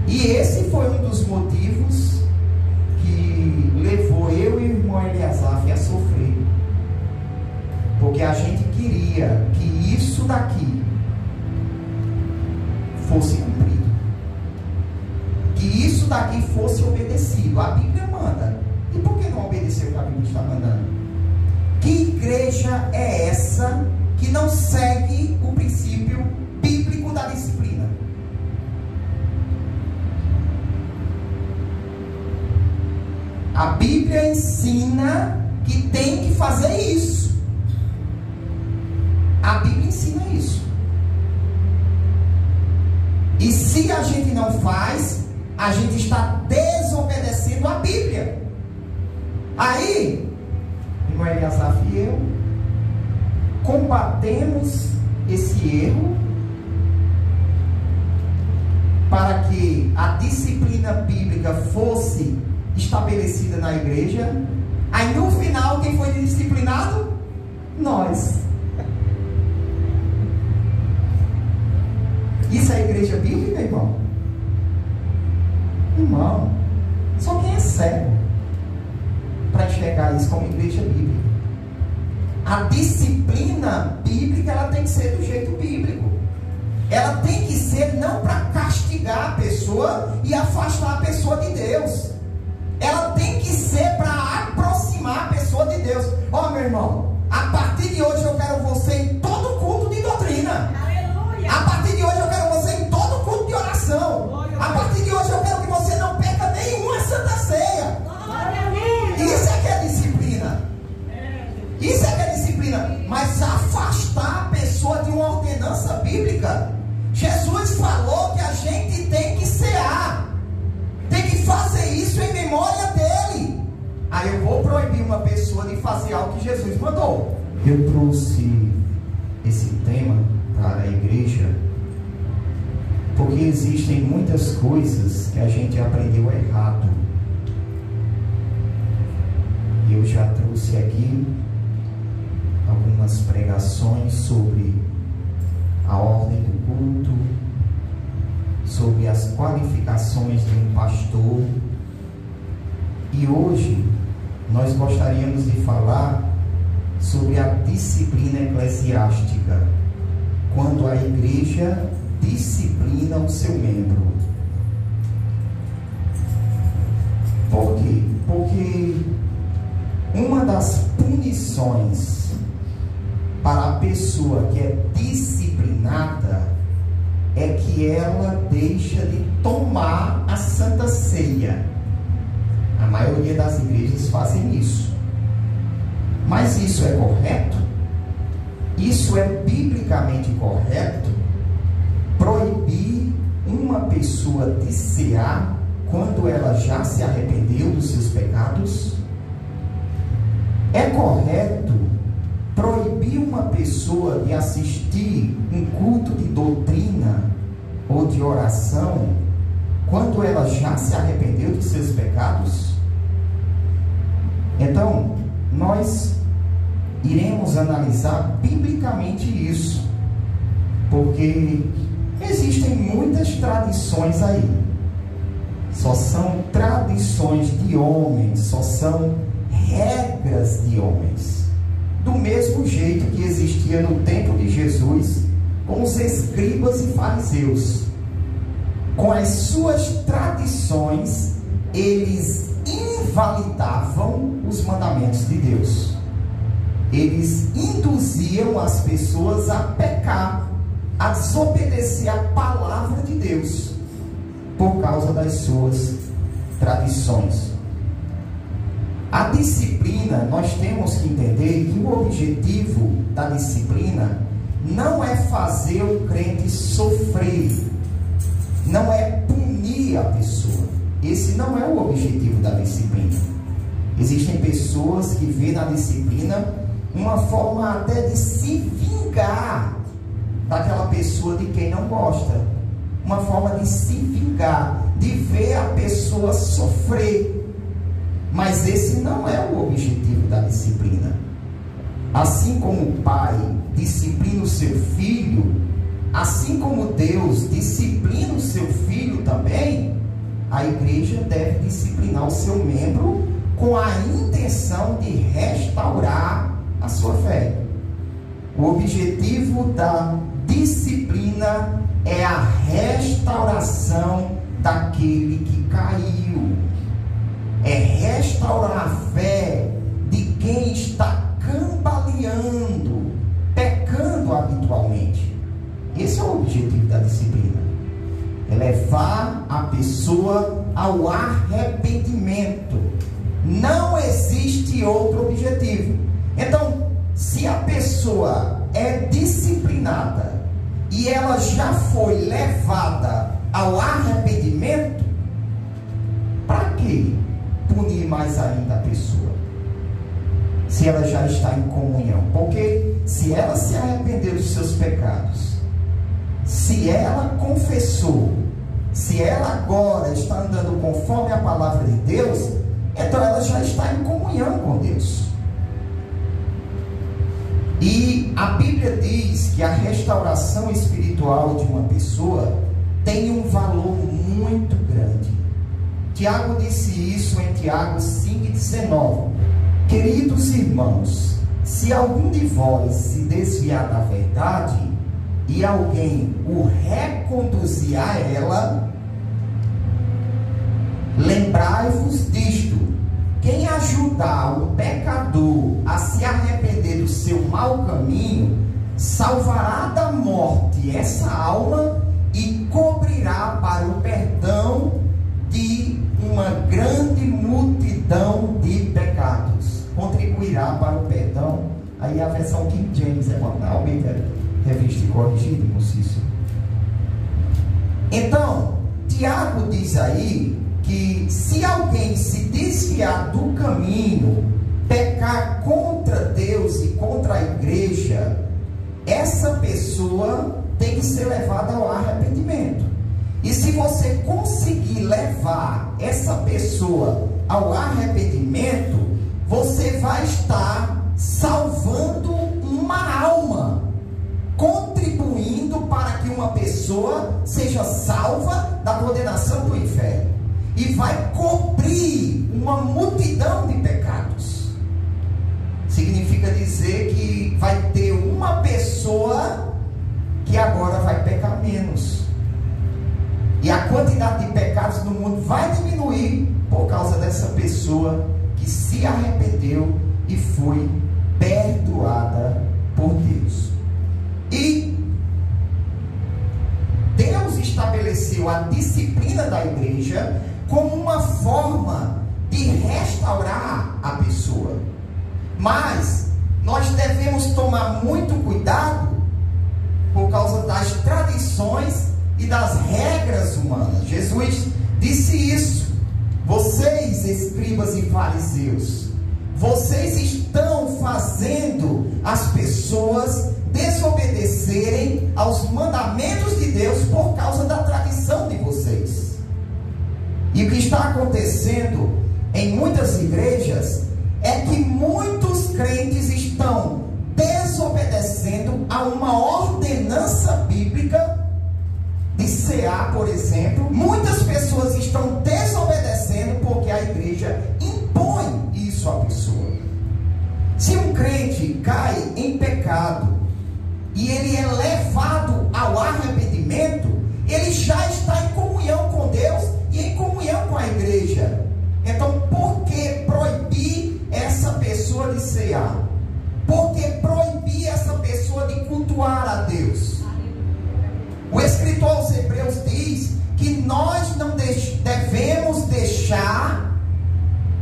E esse foi um dos motivos que levou eu e o irmão Eliasaf a sofrer. Porque a gente queria que isso daqui fosse cumprido, que isso daqui fosse obedecido. A Bíblia manda. E por que não obedecer o que a Bíblia está mandando? Que igreja é essa que não segue o princípio bíblico da disciplina? A Bíblia ensina que tem que fazer isso. A Bíblia ensina isso. E se a gente não faz, a gente está desobedecendo a Bíblia. Aí, irmão Eliasaf e eu combatemos esse erro para que a disciplina bíblica fosse estabelecida na igreja. Aí no final, quem foi disciplinado? Nós. Isso é igreja bíblica, irmão? Irmão, só quem é cego para enxergar isso como igreja bíblica. A disciplina bíblica, ela tem que ser do jeito bíblico. Ela tem que ser não para castigar a pessoa e afastar a pessoa de Deus. Ela tem que ser para aproximar a pessoa de Deus. Ó, meu irmão, a partir de hoje eu quero você em todo culto de doutrina. Aleluia. A partir de hoje eu quero você em todo culto de oração. Glória. A partir de hoje eu quero que você não perca nenhuma Santa Ceia. Glória. Isso é que é disciplina. Isso é que é disciplina. Mas afastar a pessoa de uma ordenança bíblica, Jesus falou que a gente tem que cear, tem que fazer isso em memória dele. Aí eu vou proibir uma pessoa de fazer algo que Jesus mandou. Eu trouxe esse tema para a igreja porque existem muitas coisas que a gente aprendeu errado. Eu já trouxe aqui algumas pregações sobre a ordem do culto, sobre as qualificações de um pastor. E hoje nós gostaríamos de falar sobre a disciplina eclesiástica, quando a igreja disciplina o seu membro. Por quê? Porque uma das punições para a pessoa que é disciplinada é que ela deixa de tomar a Santa Ceia. A maioria das igrejas fazem isso. Mas isso é correto? Isso é biblicamente correto? Proibir uma pessoa de cear quando ela já se arrependeu dos seus pecados? É correto proibir uma pessoa de assistir um culto de doutrina ou de oração quando ela já se arrependeu dos seus pecados? Então, nós iremos analisar biblicamente isso, porque existem muitas tradições aí. Só são tradições de homens, só são regras de homens. Do mesmo jeito que existia no tempo de Jesus, com os escribas e fariseus. Com as suas tradições, eles invalidavam os mandamentos de Deus. Eles induziam as pessoas a pecar, a desobedecer a palavra de Deus, por causa das suas tradições. A disciplina, nós temos que entender que o objetivo da disciplina não é fazer o crente sofrer, não é punir a pessoa. Esse não é o objetivo da disciplina. Existem pessoas que veem na disciplina uma forma até de se vingar daquela pessoa de quem não gosta, uma forma de se vingar, de ver a pessoa sofrer. Mas esse não é o objetivo da disciplina. Assim como o pai disciplina o seu filho, assim como Deus disciplina o seu filho também, a igreja deve disciplinar o seu membro com a intenção de restaurar a sua fé. O objetivo da disciplina é a restauração daquele que caiu. É restaurar a fé de quem está cambaleando, pecando habitualmente. Esse é o objetivo da disciplina. É levar a pessoa ao arrependimento. Não existe outro objetivo. Então, se a pessoa é disciplinada e ela já foi levada ao arrependimento, para que punir mais ainda a pessoa? Se ela já está em comunhão. Porque se ela se arrependeu dos seus pecados, se ela confessou, se ela agora está andando conforme a palavra de Deus, então ela já está em comunhão com Deus. E a Bíblia diz que a restauração espiritual de uma pessoa tem um valor muito grande. Tiago disse isso em Tiago 5,19. Queridos irmãos, se algum de vós se desviar da verdade e alguém o reconduzir a ela, lembrai-vos disto: quem ajudar o pecador a se arrepender do seu mau caminho, salvará da morte essa alma e cobrirá para o perdão de uma grande multidão de pecados. Contribuirá para o perdão. Aí a versão King James é uma Almeida Revista e Corrigida, irmão Cícero. Então, Tiago diz aí que se alguém se desviar do caminho, pecar contra Deus e contra a igreja, essa pessoa tem que ser levada ao arrependimento. E se você conseguir levar essa pessoa ao arrependimento, você vai estar salvando uma alma, contribuindo para que uma pessoa seja salva da condenação do inferno, e vai cobrir uma multidão de pecados. Significa dizer que vai ter uma pessoa que agora vai pecar menos, e a quantidade de pecados no mundo vai diminuir por causa dessa pessoa que se arrependeu e foi perdoada por Deus. E Deus estabeleceu a disciplina da igreja como uma forma de restaurar a pessoa. Mas nós devemos tomar muito cuidado por causa das tradições e das regras humanas. Jesus disse isso: vocês, escribas e fariseus, vocês estão fazendo as pessoas desobedecerem aos mandamentos de Deus por causa da tradição de vocês. E o que está acontecendo em muitas igrejas é que muitos crentes estão desobedecendo a uma ordenança bíblica de cear, por exemplo. Muitas pessoas estão desobedecendo porque a igreja impõe isso à pessoa. Se um crente cai em pecado e ele é levado ao arrependimento, ele já está em comunhão com Deus e em comunhão com a igreja. Então, por que proibir essa pessoa de cear? Por que proibir essa pessoa de cultuar a Deus? O escritor aos Hebreus diz que nós não devemos deixar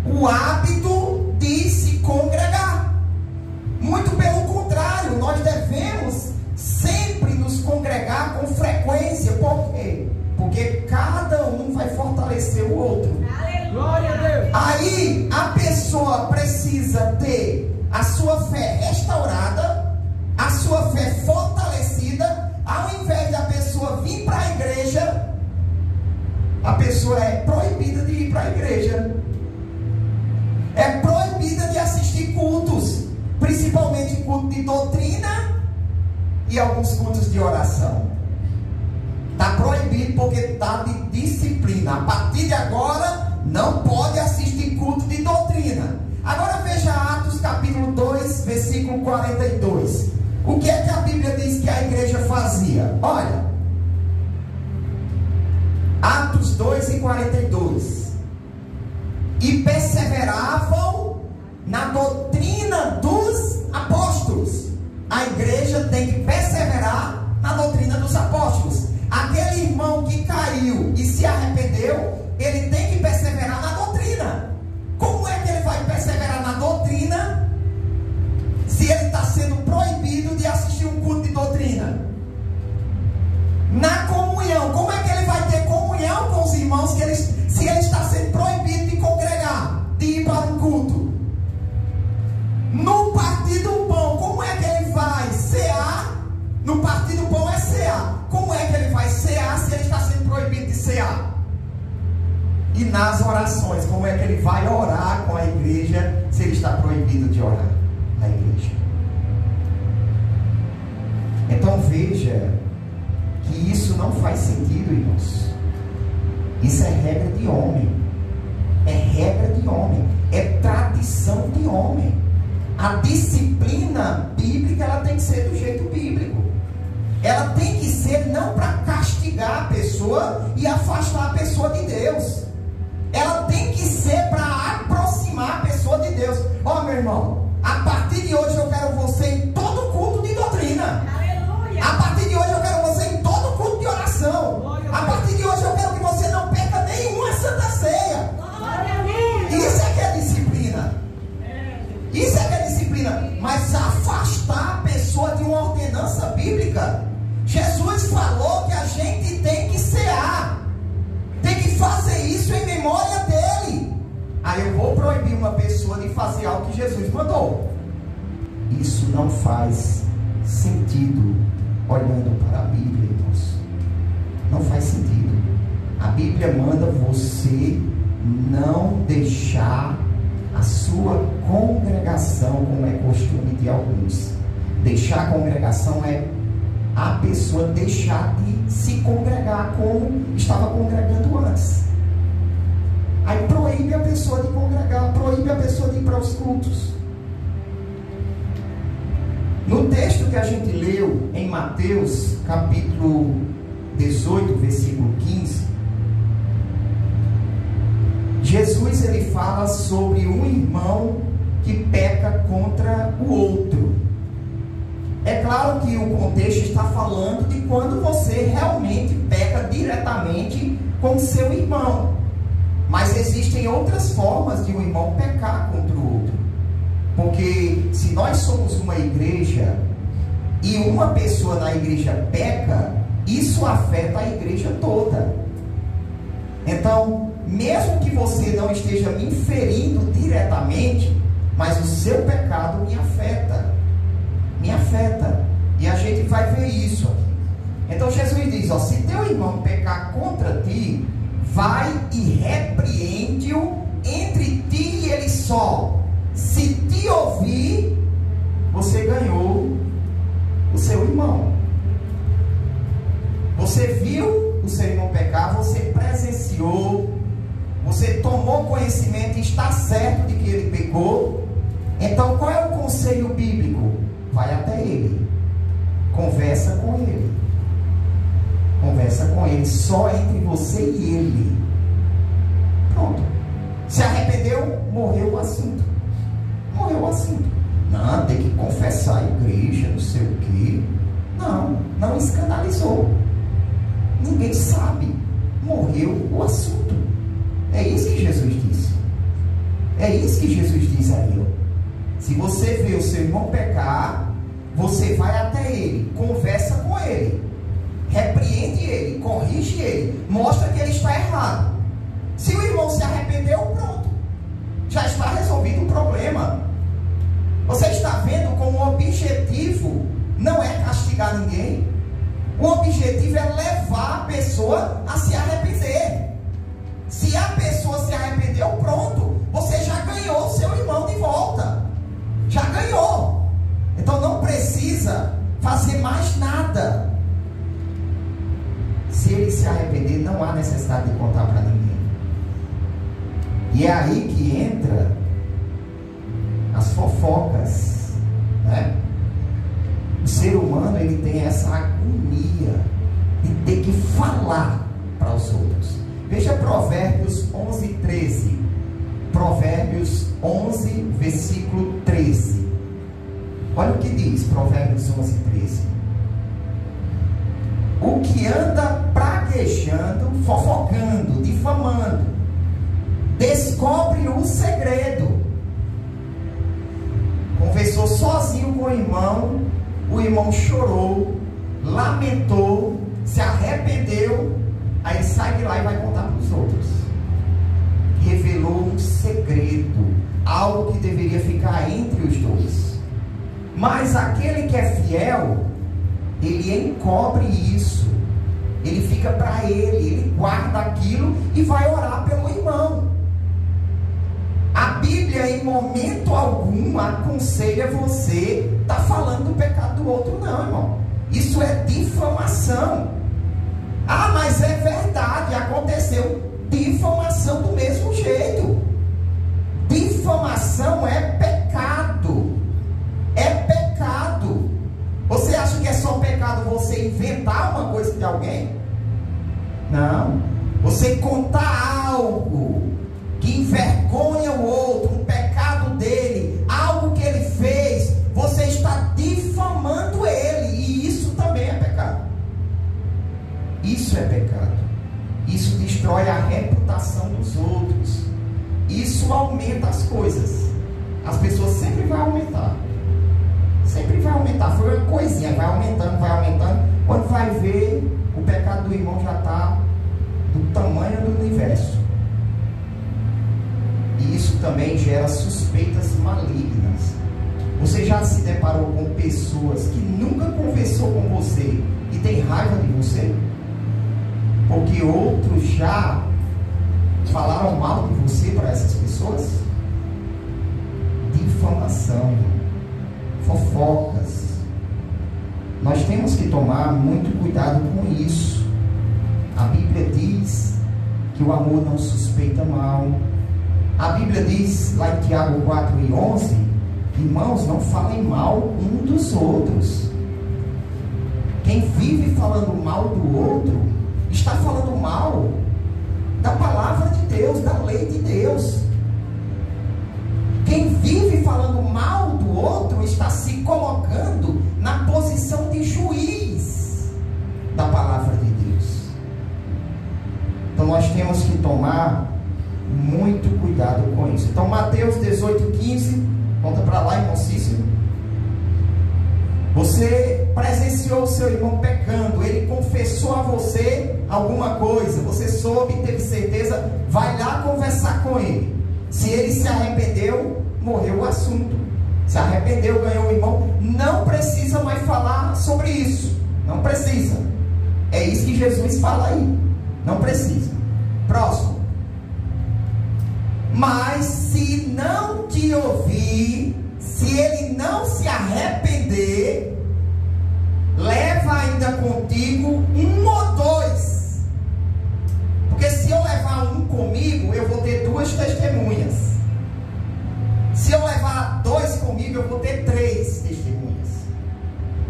o hábito de se congregar. Muito pelo contrário, nós devemos sempre nos congregar com frequência. Por quê? Porque cada um vai fortalecer o outro. Glória a Deus. Aí a pessoa precisa ter a sua fé restaurada, a sua fé fortalecida. Ao invés da pessoa vir para a igreja, a pessoa é proibida de ir para a igreja, é proibida de assistir cultos, principalmente culto de doutrina e alguns cultos de oração. Está proibido porque está de disciplina. A partir de agora Olha, Atos 2:42. E perseveravam na doutrina dos apóstolos. A igreja tem que perseverar na doutrina dos apóstolos. Aquele irmão que caiu e se arrependeu, ele tem que perseverar na doutrina. Como é que ele vai perseverar na doutrina se ele está sendo proibido de assistir um culto de doutrina? Na comunhão, como é que ele vai ter comunhão com os irmãos se ele está sendo proibido de congregar, de ir para um culto? No partir do pão, como é que ele vai cear? No partir do pão é cear. Como é que ele vai cear se ele está sendo proibido de cear? E nas orações, como é que ele vai orar com a igreja se ele está proibido de orar na igreja? Então veja que isso não faz sentido, irmãos. Isso é regra de homem. É regra de homem. É tradição de homem. A disciplina bíblica, ela tem que ser do jeito bíblico. Ela tem que ser não para castigar a pessoa e afastar a pessoa de Deus. Ela tem que ser para aproximar a pessoa de Deus. Ó, meu irmão, a partir de hoje eu quero você em todo culto de doutrina. Aleluia. A partir de hoje eu quero você em todo culto de oração. Glória. A partir de hoje eu quero que você não perca nenhuma Santa Ceia. Glória. Isso é que é disciplina. Isso é que é disciplina. Mas afastar a pessoa de uma ordenança bíblica. Jesus falou que a gente tem que cear. Tem que fazer isso em memória dele. Aí eu vou proibir uma pessoa de fazer algo que Jesus mandou. Isso não faz sentido olhando para a Bíblia, irmãos. Não faz sentido. A Bíblia manda você não deixar a sua congregação, como é costume de alguns. Deixar a congregação é a pessoa deixar de se congregar como estava congregando antes. Aí proíbe a pessoa de congregar, proíbe a pessoa de ir para os cultos. No texto que a gente leu em Mateus, capítulo 18, versículo 15, Jesus ele fala sobre um irmão que peca contra o outro. É claro que o contexto está falando de quando você realmente peca diretamente com seu irmão. Mas existem outras formas de um irmão pecar contra o outro. Porque se nós somos uma igreja e uma pessoa na igreja peca, isso afeta a igreja toda. Então, mesmo que você não esteja me inferindo diretamente, mas o seu pecado me afeta. Me afeta. E a gente vai ver isso aqui. Então Jesus diz, ó, se teu irmão pecar contra ti, vai e repreende-o entre ti e ele só. Se te ouvir, você ganhou o seu irmão. Você viu o seu irmão pecar, você presenciou, você tomou conhecimento e está certo de que ele pecou. Então qual é o conselho bíblico? Vai até ele, conversa com ele, conversa com ele, só entre você e ele. Pronto. Se arrependeu, morreu o assunto. Morreu o assunto. Não, tem que confessar a igreja, não sei o quê. Não, não escandalizou. Ninguém sabe. Morreu o assunto. É isso que Jesus disse. É isso que Jesus diz aí, ó. Se você vê o seu irmão pecar, você vai até ele, conversa com ele, repreende ele, corrige ele, mostra que ele está errado. Se o irmão se arrependeu, pronto, já está resolvido o problema. Você está vendo como o objetivo não é castigar ninguém. O objetivo é levar a pessoa a se arrepender. Se a pessoa se arrependeu, pronto, você já ganhou o seu irmão de volta. Já ganhou. Então não precisa fazer mais nada. Se ele se arrepender, não há necessidade de contar para ninguém. E é aí que entra as fofocas, né? O ser humano, ele tem essa agonia de ter que falar para os outros. Veja Provérbios 11:13. Provérbios 11, versículo 13. Olha o que diz Provérbios 11:13. O que anda praguejando, fofocando, difamando, descobre o segredo. Conversou sozinho com o irmão chorou, lamentou, se arrependeu, aí ele sai de lá e vai contar para os outros. Revelou um segredo, algo que deveria ficar entre os dois. Mas aquele que é fiel, ele encobre isso, ele fica para ele guarda aquilo e vai orar pelo irmão. A Bíblia em momento algum aconselha você estar falando do pecado do outro, não, irmão. Isso é difamação. Ah, mas é verdade, aconteceu. Difamação do mesmo jeito. Difamação é pecado. É pecado. Você acha que é só pecado você inventar uma coisa de alguém? Não. Você contar algo que envergonha o outro, um pecado dele, algo que ele fez, você está difamando ele, e isso também é pecado. Isso é pecado. Isso destrói a reputação dos outros. Isso aumenta as coisas. As pessoas sempre vão aumentar. Sempre vai aumentar. Foi uma coisinha, vai aumentando, vai aumentando. Quando vai ver, o pecado do irmão já está do tamanho do universo. E isso também gera suspeitas malignas. Você já se deparou com pessoas que nunca conversou com você e tem raiva de você? Porque outros já falaram mal de você para essas pessoas? Difamação, fofocas. Nós temos que tomar muito cuidado com isso. A Bíblia diz que o amor não suspeita mal. A Bíblia diz lá em Tiago 4:11, irmãos, não falem mal um dos outros. Quem vive falando mal do outro, está falando mal da palavra de Deus, da lei de Deus. Quem vive falando mal do outro, está se colocando na posição de juiz da palavra de Deus. Então nós temos que tomar muito cuidado com isso. Então Mateus 18:15, volta para lá, irmão Cícero. Você presenciou o seu irmão pecando, ele confessou a você alguma coisa, você soube, teve certeza, vai lá conversar com ele. Se ele se arrependeu, morreu o assunto. Se arrependeu, ganhou o irmão, não precisa mais falar sobre isso. Não precisa. É isso que Jesus fala aí. Não precisa. Próximo. Mas se não te ouvir, se ele não se arrepender, leva ainda contigo um ou dois. Porque se eu levar um comigo, eu vou ter duas testemunhas. Se eu levar dois comigo, eu vou ter três testemunhas.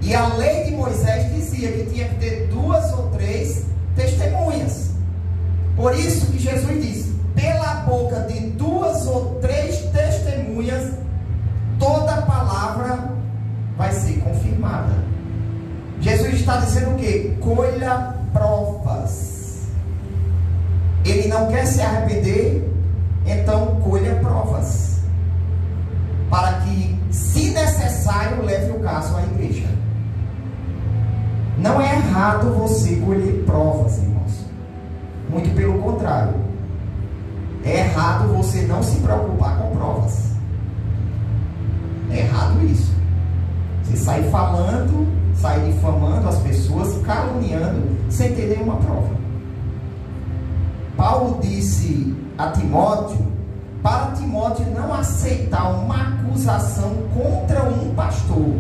E a lei de Moisés dizia que tinha que ter duas ou três testemunhas. Por isso que Jesus disse: pela boca de duas ou três testemunhas, toda palavra vai ser confirmada. Jesus está dizendo o quê? Colha provas. Ele não quer se arrepender, então colha provas, para que, se necessário, leve o caso à igreja. Não é errado você colher provas, irmãos. Muito pelo contrário. É errado você não se preocupar com provas. É errado isso. Você sai falando, sai difamando as pessoas, caluniando, sem ter nenhuma prova. Paulo disse a Timóteo, para Timóteo não aceitar uma acusação contra um pastor.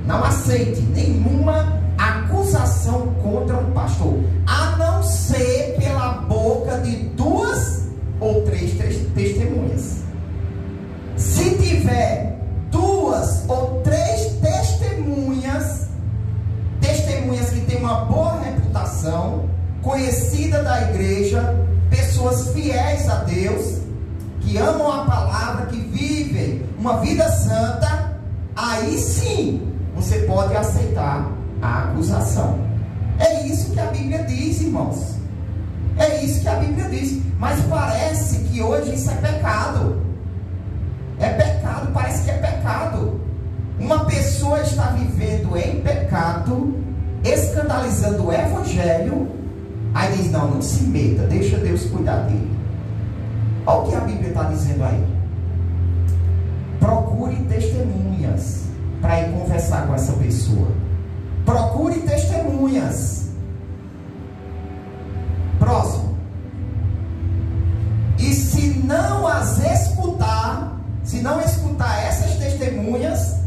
Não aceite nenhuma acusação contra um pastor, a não ser pela boca de duas ou três testemunhas. Se tiver duas ou três testemunhas que têm uma boa reputação, igreja pessoas fiéis a Deus, que amam a palavra, que vivem uma vida santa, aí sim você pode aceitar a acusação. É isso que a Bíblia diz, irmãos. É isso que a Bíblia diz. Mas parece que hoje isso é pecado. É pecado, parece que é pecado. Uma pessoa está vivendo em pecado, escandalizando o Evangelho, aí diz, não se meta, deixa Deus cuidar dele. Olha o que a Bíblia está dizendo aí. Procure testemunhas para ir conversar com essa pessoa. Procure testemunhas. Próximo. E se não as escutar, se não escutar essas testemunhas,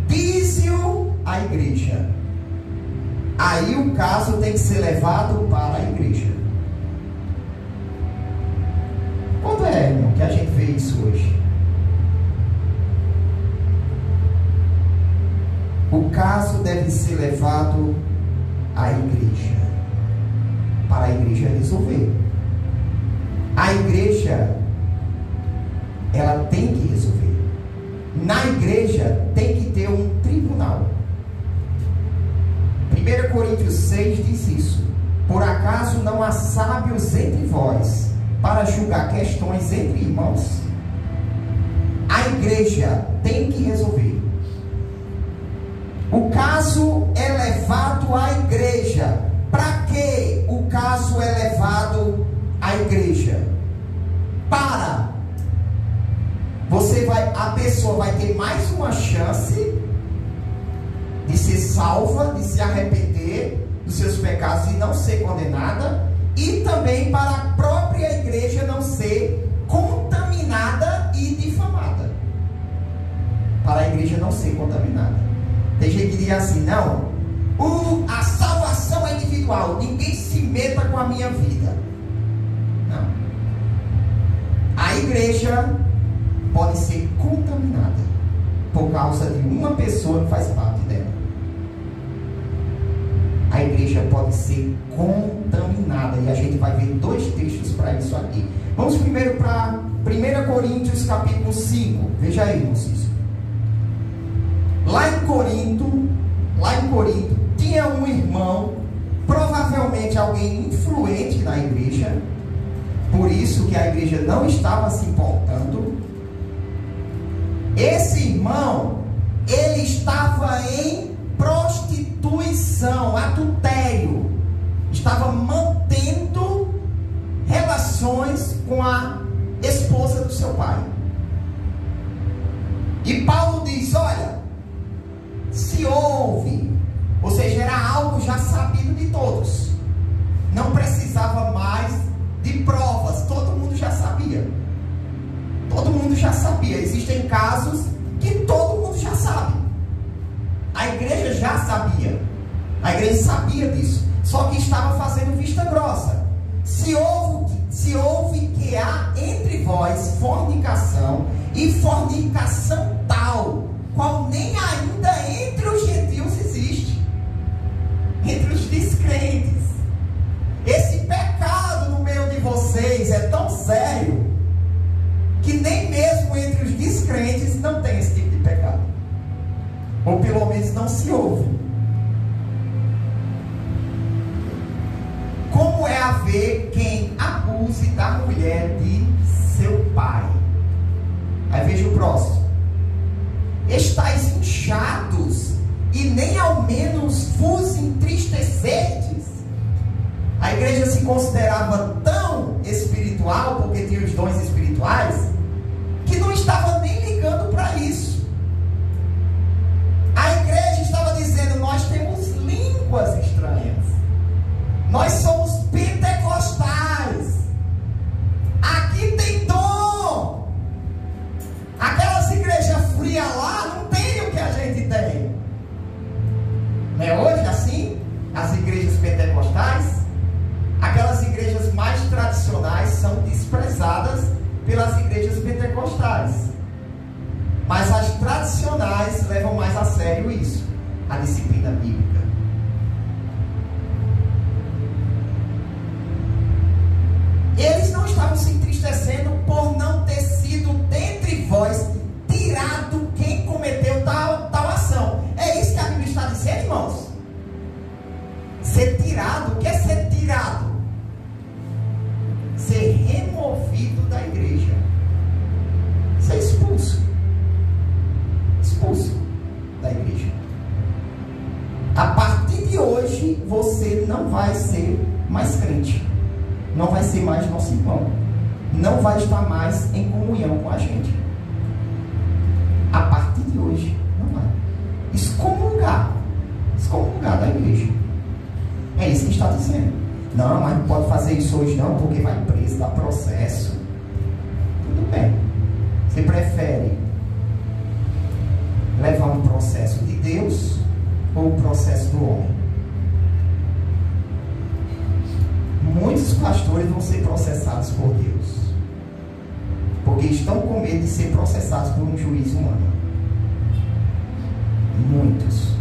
dize-o à igreja. Aí o caso tem que ser levado para a igreja. Quando é, irmão, que a gente vê isso hoje? O caso deve ser levado à igreja, para a igreja resolver. A igreja, ela tem que resolver. Na igreja tem que ter um tribunal. 1 Coríntios 6 diz isso. Por acaso não há sábios entre vós para julgar questões entre irmãos? A igreja tem que resolver. O caso é levado à igreja. Para que o caso é levado à igreja? Para a pessoa vai ter mais uma chance de ser salva, de se arrepender dos seus pecados e não ser condenada, e também para a própria igreja não ser contaminada e difamada. Para a igreja não ser contaminada. Tem gente que diz assim, não, a salvação é individual, ninguém se meta com a minha vida. Não. A igreja pode ser contaminada por causa de uma pessoa que faz parte dela. A igreja pode ser contaminada, e a gente vai ver 2 textos para isso aqui. Vamos primeiro para 1 Coríntios capítulo 5. Veja aí, irmãos, isso. Lá em Corinto, tinha um irmão, provavelmente alguém influente na igreja, por isso que a igreja não estava se importando. Esse irmão, ele estava em prostituição, adultério, estava mantendo relações com a esposa do seu pai. E Paulo diz, olha, se houve, ou seja, era algo já sabido de todos, não precisava mais de provas, todo mundo já sabia. Todo mundo já sabia. Existem casos que todo mundo já sabe. A igreja já sabia. A igreja sabia disso. Só que estava fazendo vista grossa. Se houve que há entre vós fornicação, e fornicação tal, qual nem ainda entre os gentios existe, entre os descrentes. Esse pecado no meio de vocês é tão sério que nem mesmo entre os descrentes não tem esse tipo de pecado, ou pelo menos não se ouve. Como é haver quem abuse da mulher de seu pai? Aí veja o próximo. Estais inchados e nem ao menos vos entristecestes. A igreja se considerava tão espiritual, porque tinha os dons espirituais, que não estava nem ligando para isso. A igreja estava dizendo, nós temos línguas estranhas, nós somos pentecostais, aqui tem dom. Aquelas igrejas frias lá não tem o que a gente tem. Não é hoje assim? As igrejas pentecostais, aquelas igrejas mais tradicionais são desprezadas pelas igrejas pentecostais, mas as tradicionais levam mais a sério isso, a disciplina bíblica. estavam se entristecendo por não ter sido dentre vós tirado quem cometeu tal ação. É isso que a Bíblia está dizendo, irmãos. Ser tirado, o que é ser tirado? Ser removido da igreja. Ser expulso. Expulso da igreja. A partir de hoje, você não vai ser mais crente. Não vai ser mais nosso irmão. Não vai estar mais em comunhão com a gente. A partir de hoje, não vai. Excomungar. Excomungar da igreja. É isso que está dizendo. Não, mas não pode fazer isso hoje não, porque vai preso, dá processo. Tudo bem. Você prefere levar um processo de Deus ou um processo do homem? Muitos pastores vão ser processados por Deus, porque estão com medo de ser processados por um juiz humano. Muitos.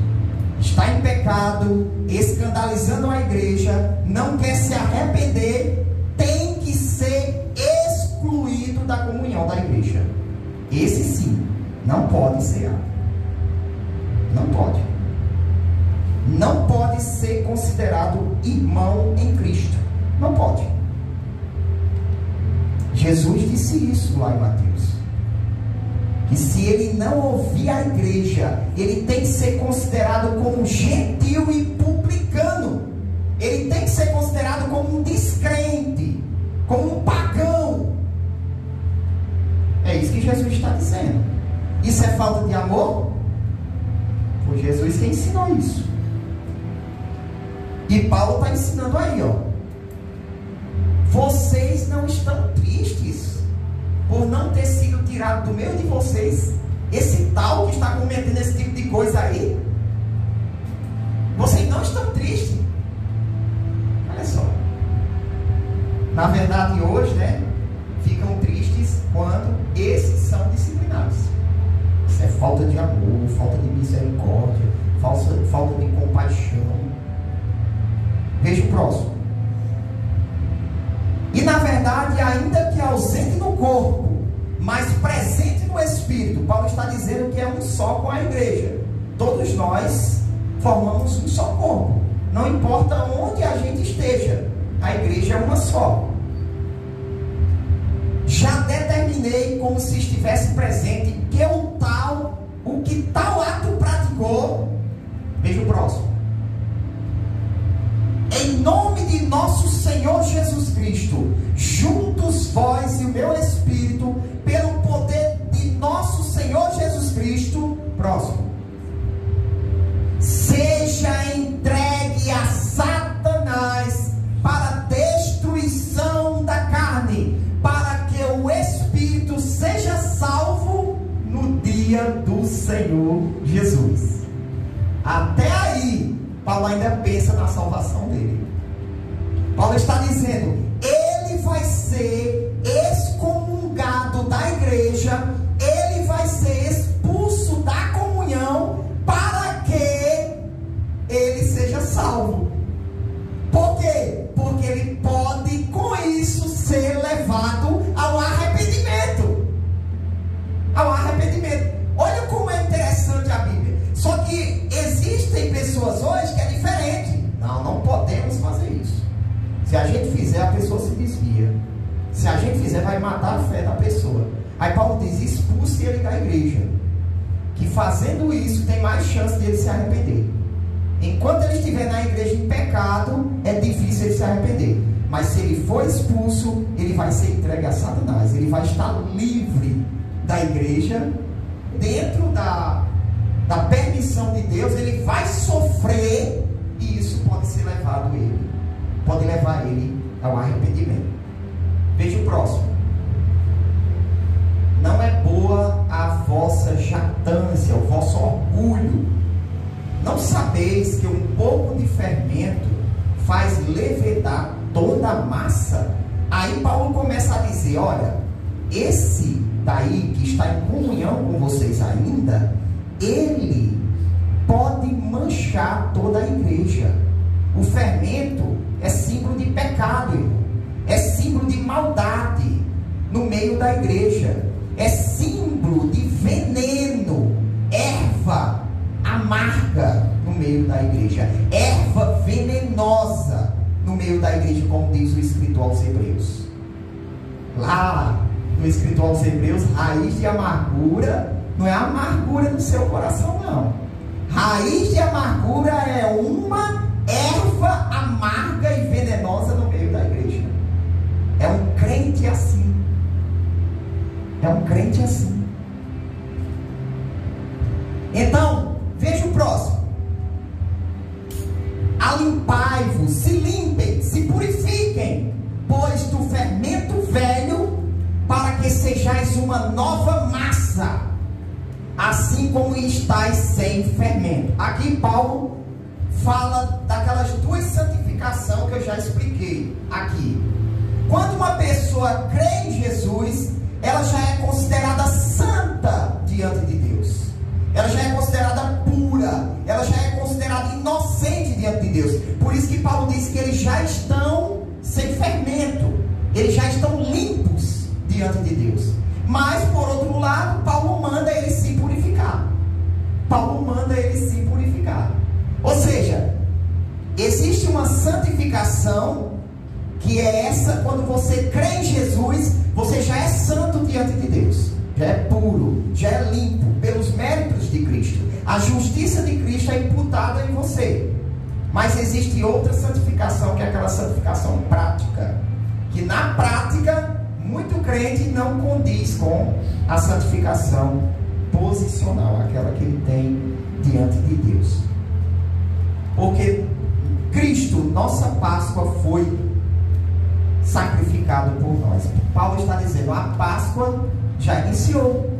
Está em pecado, escandalizando a igreja, não quer se arrepender, tem que ser excluído da comunhão da igreja. Esse sim, não pode ser. Não pode. Não pode ser considerado irmão em Cristo. Não pode. Jesus disse isso lá em Mateus. Que se ele não ouvir a igreja, ele tem que ser considerado como um gentil e publicano. Ele tem que ser considerado como um descrente, como um pagão. É isso que Jesus está dizendo. Isso é falta de amor? Foi Jesus que ensinou isso. E Paulo está ensinando aí, ó. Vocês não estão tristes por não ter sido tirado do meio de vocês esse tal que está cometendo esse tipo de coisa aí? Vocês não estão tristes? Olha só. Na verdade hoje, né, ficam tristes quando esses são disciplinados. Isso é falta de amor, falta de misericórdia, falta de compaixão. Veja o próximo. E na verdade, ainda que ausente no corpo, mas presente no espírito, Paulo está dizendo que é um só com a igreja. Todos nós formamos um só corpo. Não importa onde a gente esteja, a igreja é uma só. Já determinei como se estivesse presente que o que tal ato praticou. Veja o próximo. Em nome de nosso Senhor Jesus Cristo, juntos vós e o meu Espírito, pelo poder de nosso Senhor Jesus Cristo, próximo, seja entregue a Satanás para destruição da carne, para que o Espírito seja salvo no dia do Senhor Jesus. Até aí, Paulo ainda pensa na salvação dele. Paulo está dizendo, ele vai ser excomungado da igreja, ele vai ser expulso da comunhão para que ele seja salvo. Por quê? Porque ele pode com isso ser levado ao arrependimento. Ao arrependimento. Olha como é interessante a Bíblia. Só que existem pessoas hoje que é diferente. Não podemos fazer isso. Se a gente fizer, a pessoa se desvia. Se a gente fizer, vai matar a fé da pessoa. Aí Paulo diz, expulse ele da igreja, que fazendo isso tem mais chance dele se arrepender. Enquanto ele estiver na igreja em pecado, é difícil ele se arrepender. Mas se ele for expulso, ele vai ser entregue a Satanás. Ele vai estar livre da igreja, dentro da permissão de Deus. Ele vai sofrer, e isso pode ser levado ele, pode levar ele ao arrependimento. Veja o próximo. Não é boa a vossa jactância, o vosso orgulho. Não sabeis que um pouco de fermento faz levedar toda a massa? Aí Paulo começa a dizer, olha, esse daí que está em comunhão com vocês ainda, ele pode manchar toda a igreja. O fermento é símbolo de pecado, irmão. É símbolo de maldade. meio da igreja. É símbolo de veneno, erva amarga no meio da igreja, erva venenosa no meio da igreja, como diz o escritor aos Hebreus. Lá no escritor aos Hebreus, raiz de amargura não é a amargura no seu coração, não. Raiz de amargura é uma erva amarga e venenosa no meio da igreja. É um crente assim. É um crente assim. Então, veja o próximo. Alimpai-vos, se limpem, se purifiquem, pois do fermento velho, para que sejais uma nova massa, assim como estáis sem fermento. Aqui Paulo fala daquelas duas santificações que eu já expliquei aqui. Quando uma pessoa crê em Jesus, ela já é considerada santa diante de Deus. Ela já é considerada pura. Ela já é considerada inocente diante de Deus. Por isso que Paulo diz que eles já estão sem fermento. Eles já estão limpos diante de Deus. Mas, por outro lado, Paulo manda eles se purificar. Paulo manda eles se purificar. Ou seja, existe uma santificação, que é essa: quando você crê em Jesus, você já é santo diante de Deus, já é puro, já é limpo pelos méritos de Cristo. A justiça de Cristo é imputada em você. Mas existe outra santificação, que é aquela santificação prática, que na prática muito crente não condiz com a santificação posicional, aquela que ele tem diante de Deus. Porque Cristo, nossa Páscoa, foi sacrificado por nós. Paulo está dizendo: a Páscoa já iniciou.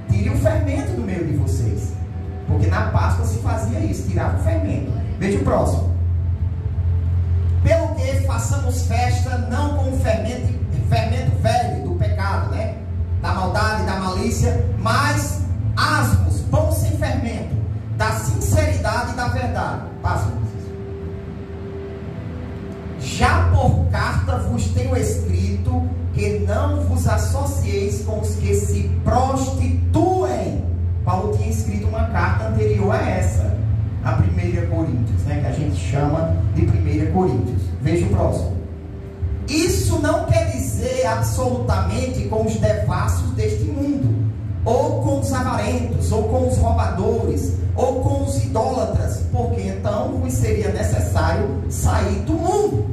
Tire o fermento do meio de vocês. Porque na Páscoa se fazia isso, tirava o fermento. Veja o próximo. Pelo que façamos festa não com o fermento velho do pecado, né? Da maldade, da malícia, mas asmos, pão sem fermento, da sinceridade e da verdade. Passa. Já por carta vos tenho escrito que não vos associeis com os que se prostituem. Paulo tinha escrito uma carta anterior a essa, a 1 Coríntios, né, que a gente chama de 1 Coríntios. Veja o próximo. Isso não quer dizer absolutamente com os devassos deste mundo, ou com os avarentos, ou com os roubadores, ou com os idólatras, porque então vos seria necessário sair do mundo.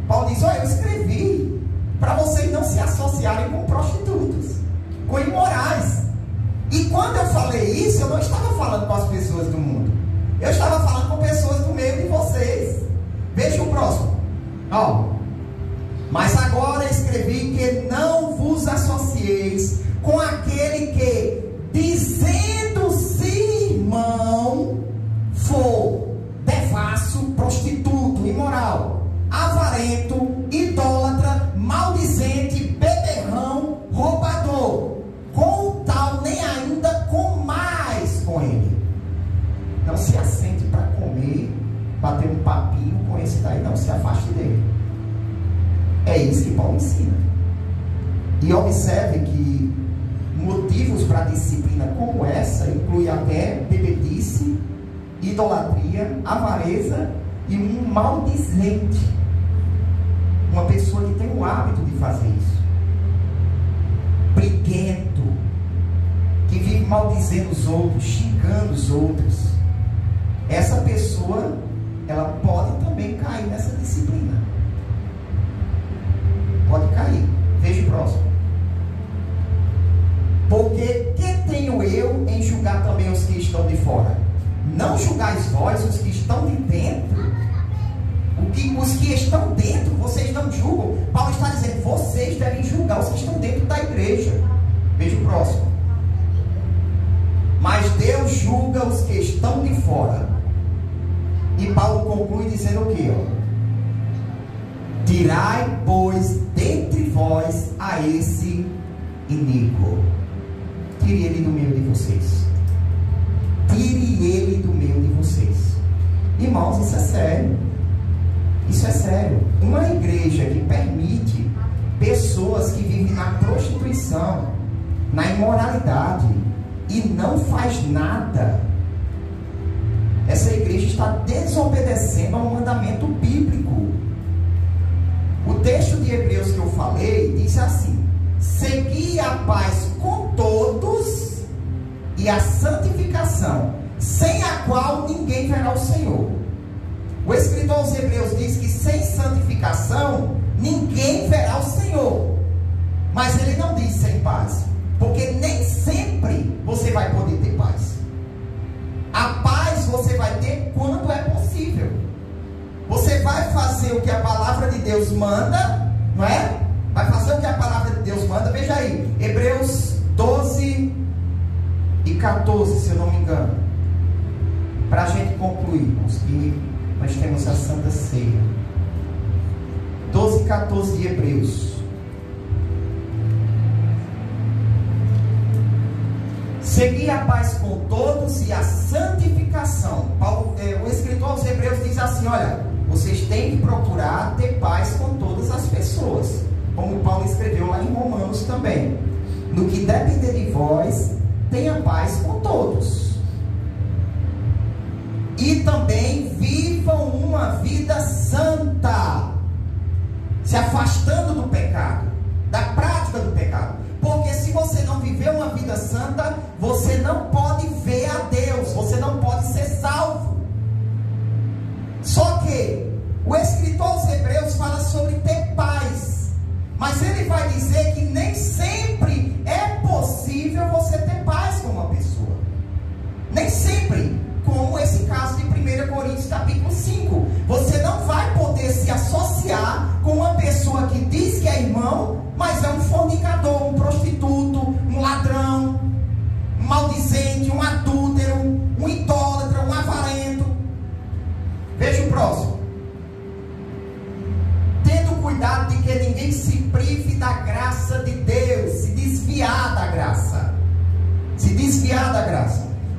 Paulo diz: olha, eu escrevi para vocês não se associarem com prostitutos, com imorais. E quando eu falei isso, eu não estava falando com as pessoas do mundo, eu estava falando com pessoas do meio de vocês. Veja o próximo. Mas agora escrevi que não vos associeis com aquele que, dizendo-se irmão, for devasso, prostituto, imoral, avarento, idólatra, maldizente, beberrão, roubador. Com o tal nem ainda comais com ele. Não se assente para comer, bater um papinho com esse daí, não, se afaste dele. É isso que Paulo ensina. E observe que motivos para disciplina como essa inclui até bebedice, idolatria, avareza e um maldizente. Uma pessoa que tem o hábito de fazer isso. Briguento, que vive maldizendo os outros, xingando os outros. Essa pessoa, ela pode também cair nessa disciplina. Pode cair. Veja o próximo. Porque que tenho eu em julgar também os que estão de fora? Não julgais vós os que estão de dentro? Os que estão dentro, vocês não julgam. Paulo está dizendo: vocês devem julgar os que estão dentro da igreja. Veja o próximo. Mas Deus julga os que estão de fora. E Paulo conclui dizendo o quê? Tirai, pois, dentre vós a esse iníquo. Tire ele do meio de vocês. Tire ele do meio de vocês. Irmãos, isso é sério. Isso é sério. Uma igreja que permite pessoas que vivem na prostituição prostituição, na imoralidade e não faz nada, essa igreja está desobedecendo ao mandamento bíblico. O texto de Hebreus que eu falei diz assim: segui a paz com todos e a santificação, sem a qual ninguém verá o Senhor. O escritor aos Hebreus diz que sem santificação ninguém verá o Senhor. Mas ele não diz sem paz, porque nem sempre você vai poder ter paz. A paz você vai ter quando é possível. Você vai fazer o que a palavra de Deus manda, não é? Vai fazer o que a palavra de Deus manda. Veja aí, Hebreus 12 e 14, se eu não me engano, para a gente concluirmos que nós temos a Santa Ceia. 12 e 14 de Hebreus. Segui a paz com todos e a santificação. O escritor aos Hebreus diz assim: olha, vocês têm que procurar ter paz com todas as pessoas, como Paulo escreveu lá em Romanos também. No que depender de vós, tenha paz com todos. E também vivam uma vida santa, se afastando do pecado, da prática do pecado. Porque se você não viver uma vida santa, você não pode ver a Deus, você não pode ser salvo. Só que o escritor aos Hebreus fala sobre ter paz, mas ele vai dizer que nem sempre é possível você ter paz com uma pessoa. Nem sempre, como esse caso de 1 Coríntios capítulo 5. Você não vai poder se associar com uma pessoa que diz que é irmão, mas é um fornicador, um prostituto, um ladrão, um maldizente, um adúltero, um idólatra, um avarento. Veja o próximo. Tendo cuidado de que ninguém se prive da graça de Deus, se desviar da graça,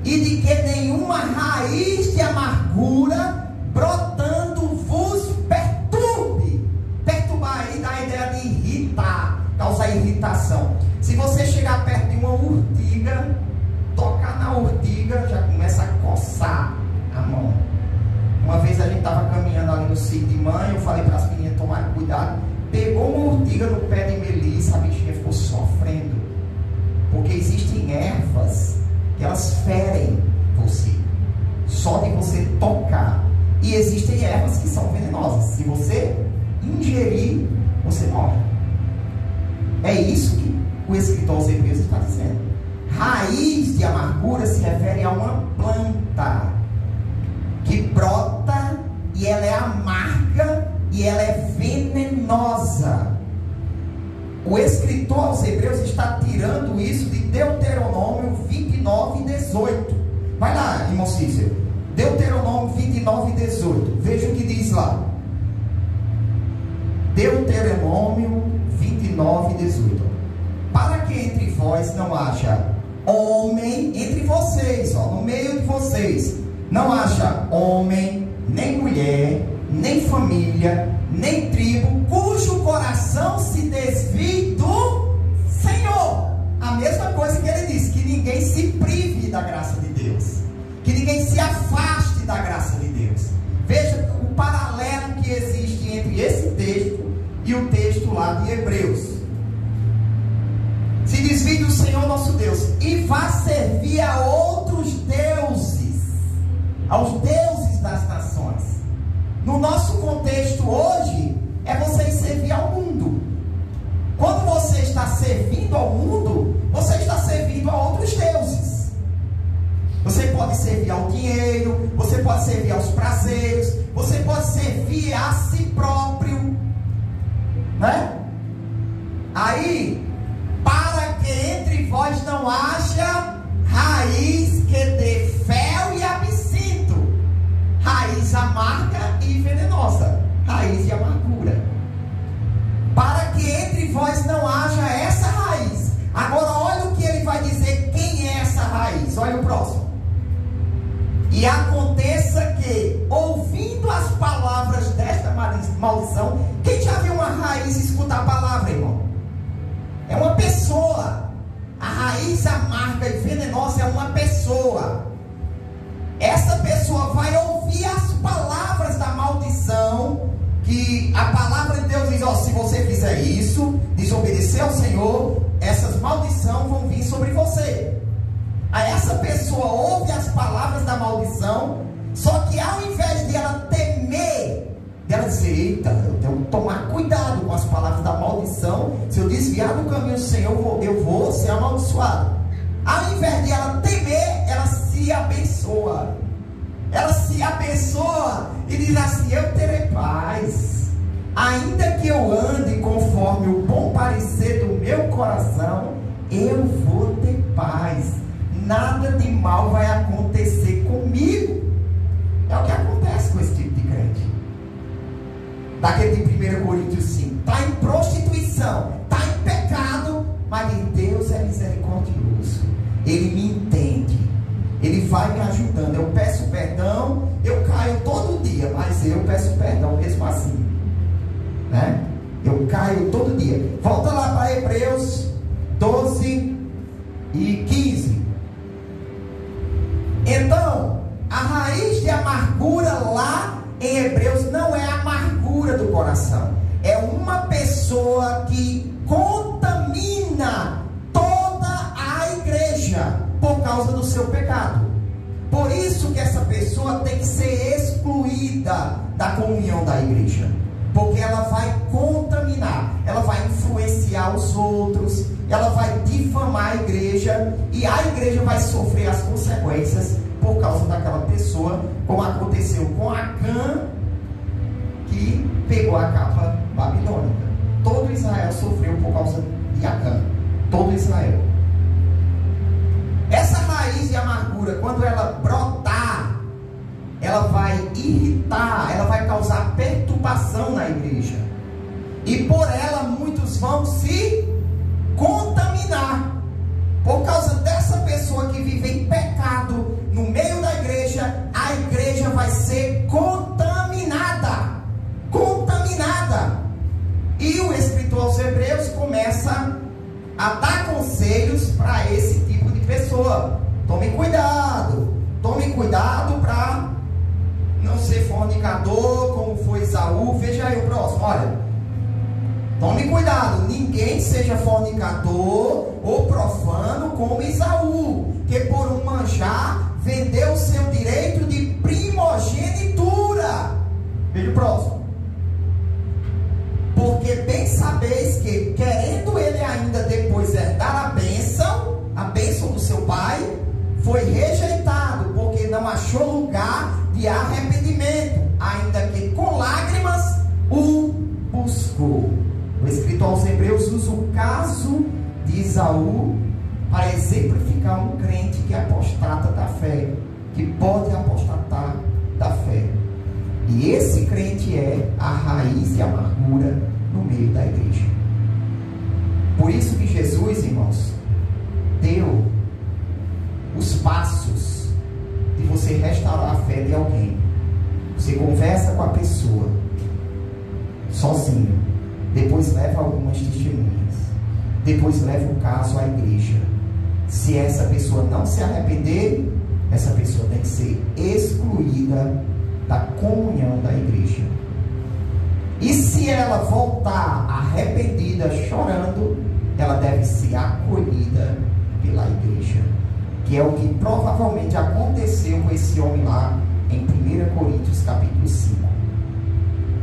e de que nenhuma raiz de amargura brotando vos perturbe. Perturbar aí dá a ideia de irritar, causar irritação. Se você chegar perto de uma urtiga, tocar na urtiga, já começa a coçar a mão. Uma vez a gente estava caminhando ali no sítio de mãe, eu falei para as meninas tomarem cuidado, pegou uma urtiga no pé de melissa, a bichinha ficou sofrendo, porque existem ervas que elas ferem você, só de você tocar. E existem ervas que são venenosas, se você ingerir, você morre. É isso que o escritor aos Hebreus está dizendo. Raiz de amargura se refere a uma planta que brota e ela é amarga e ela é venenosa. O escritor aos Hebreus está tirando isso de Deuteronômio 29 e 18. Vai lá, irmão Cícero. Deuteronômio 29 e 18. Veja o que diz lá. Deuteronômio 29 e 18. Para que entre vós não haja homem, entre vocês, no meio de vocês, não haja homem, nem mulher, nem família, nem tribo, cujo coração se desvie do Senhor. A mesma coisa que ele disse, que ninguém se prive da graça de Deus, que ninguém se afaste da graça de Deus. Veja o paralelo que existe entre esse texto e o texto lá de Hebreus. Se desvie do Senhor nosso Deus e vá servir a outros deuses, aos deuses das nações. No nosso contexto hoje, é você servir ao mundo. Quando você está servindo ao mundo, você está servindo a outros deuses. Você pode servir ao dinheiro, você pode servir aos prazeres, você pode servir a si próprio, né? Aí, para que entre vós não haja raiz que dê fel e absinto, raiz amarga e venenosa, raiz de amargura. Para que entre vós não haja essa raiz. Agora olha o que ele vai dizer, quem é essa raiz. Olha o próximo. E aconteça que, ouvindo as palavras desta maldição, quem já viu uma raiz escutar a palavra, irmão? É uma pessoa. desobedecer ao Senhor, essas maldições vão vir sobre você. Aí essa pessoa ouve as palavras da maldição, só que ao invés de ela temer, dela dizer, eita, eu tenho que tomar cuidado com as palavras da maldição, se eu desviar do caminho do Senhor, eu vou ser amaldiçoado. Ao invés de ela temer, ela se abençoa. Ela se abençoa e diz assim, eu terei paz, ainda que eu ande conforme o bom parecer do meu coração, eu vou ter paz, nada de mal vai acontecer comigo. É o que acontece com esse tipo de crente, daquele de 1 Coríntios 5, está em prostituição, está em pecado, mas Deus é misericordioso, Ele me entende, Ele vai me ajudando. Eu peço perdão, eu caio todo dia, mas eu peço perdão mesmo assim, né? Eu caio todo dia. Volta lá para Hebreus 12 e 15. Então, a raiz de amargura lá em Hebreus não é a amargura do coração, é uma pessoa que contamina toda a igreja por causa do seu pecado. Por isso que essa pessoa tem que ser excluída da comunhão da igreja, porque ela vai contaminar, ela vai influenciar os outros, ela vai difamar a igreja, e a igreja vai sofrer as consequências por causa daquela pessoa, como aconteceu com Acã, que pegou a capa babilônica. Todo Israel sofreu por causa de Acã, todo Israel. Essa raiz de amargura, quando ela brotar, ela vai irritar, ela vai causar perturbação na igreja, e por ela muitos vão se contaminar. Por causa dessa pessoa que vive em pecado no meio da igreja, a igreja vai ser contaminada. E o escritor aos Hebreus começa a dar conselhos para esse tipo de pessoa. Tome cuidado para não ser fornicador como foi Esaú. Veja aí o próximo, olha, tome cuidado, ninguém seja fornicador ou profano como Esaú, que por um manjar vendeu seu direito de primogenitura. Veja o próximo. Porque bem sabeis que, querendo ele ainda depois herdar a bênção do seu pai, foi rejeitado, porque não achou lugar de arrependimento, ainda que com lágrimas o buscou. O escritor aos Hebreus usa o caso de Esaú para exemplificar um crente que apostata da fé, que pode apostatar da fé. E esse crente é a raiz de amargura no meio da igreja. Por isso que Jesus, irmãos, deu os passos de você restaurar a fé de alguém. Você conversa com a pessoa sozinho, depois leva algumas testemunhas, depois leva o caso à igreja. Se essa pessoa não se arrepender, essa pessoa tem que ser excluída da comunhão da igreja. E se ela voltar arrependida, chorando, ela deve ser acolhida pela igreja, que é o que provavelmente aconteceu com esse homem lá em 1 Coríntios capítulo 5.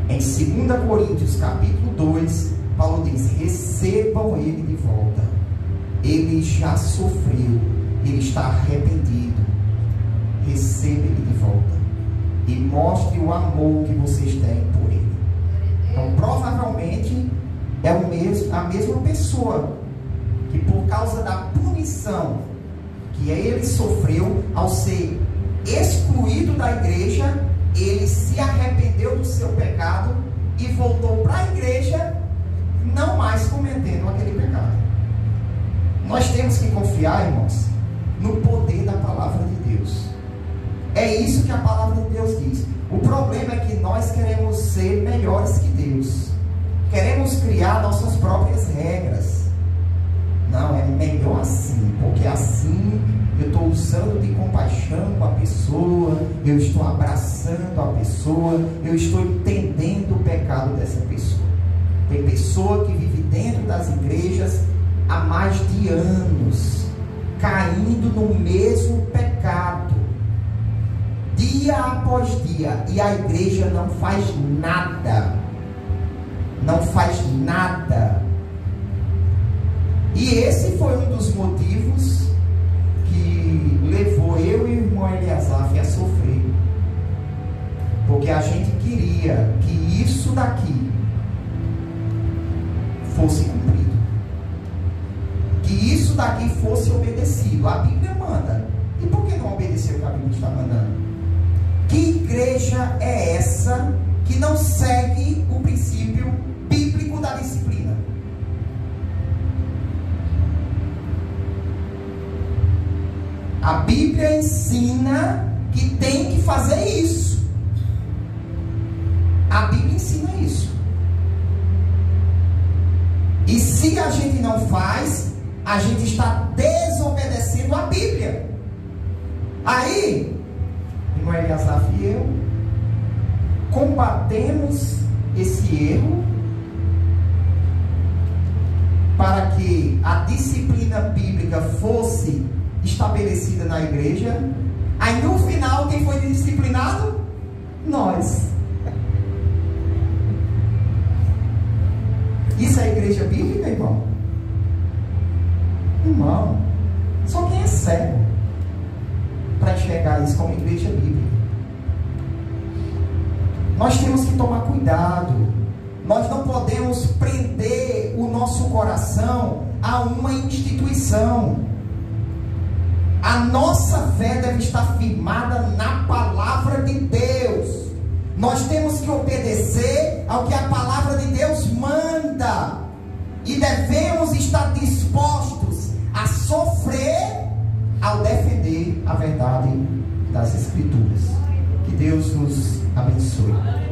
Em 2 Coríntios capítulo 2, Paulo diz: recebam ele de volta, ele já sofreu, ele está arrependido, receba ele de volta e mostre o amor que vocês têm por ele. Então provavelmente é a mesma pessoa que, por causa da punição que ele sofreu ao ser excluído da igreja, ele se arrependeu do seu pecado e voltou para a igreja, não mais cometendo aquele pecado. Nós temos que confiar, irmãos, no poder da palavra de Deus. É isso que a palavra de Deus diz. O problema é que nós queremos ser melhores que Deus, queremos criar nossas próprias regras. Não, é melhor assim, porque assim eu estou usando de compaixão com a pessoa, eu estou abraçando a pessoa, eu estou entendendo o pecado dessa pessoa. Tem pessoa que vive dentro das igrejas há mais de anos, caindo no mesmo pecado, dia após dia, e a igreja não faz nada. Não faz nada. E esse foi um dos motivos que levou eu e o irmão Eliasaf a sofrer. Porque a gente queria que isso daqui fosse cumprido, que isso daqui fosse obedecido. A Bíblia manda. E por que não obedecer o que a Bíblia está mandando? Que igreja é essa que não segue o princípio bíblico da disciplina? A Bíblia ensina que tem que fazer isso. A Bíblia ensina isso. E se a gente não faz, a gente está desobedecendo a Bíblia. Aí, irmão Eliasaf e eu combatemos esse erro para que a disciplina bíblica fosse estabelecida na igreja. Aí no final, quem foi disciplinado? Nós. Isso é igreja bíblica, irmão? Irmão, só quem é cego para enxergar isso como igreja bíblica. Nós temos que tomar cuidado. Nós não podemos prender o nosso coração a uma instituição. A nossa fé deve estar firmada na palavra de Deus. Nós temos que obedecer ao que a palavra de Deus manda. E devemos estar dispostos a sofrer ao defender a verdade das Escrituras. Que Deus nos abençoe.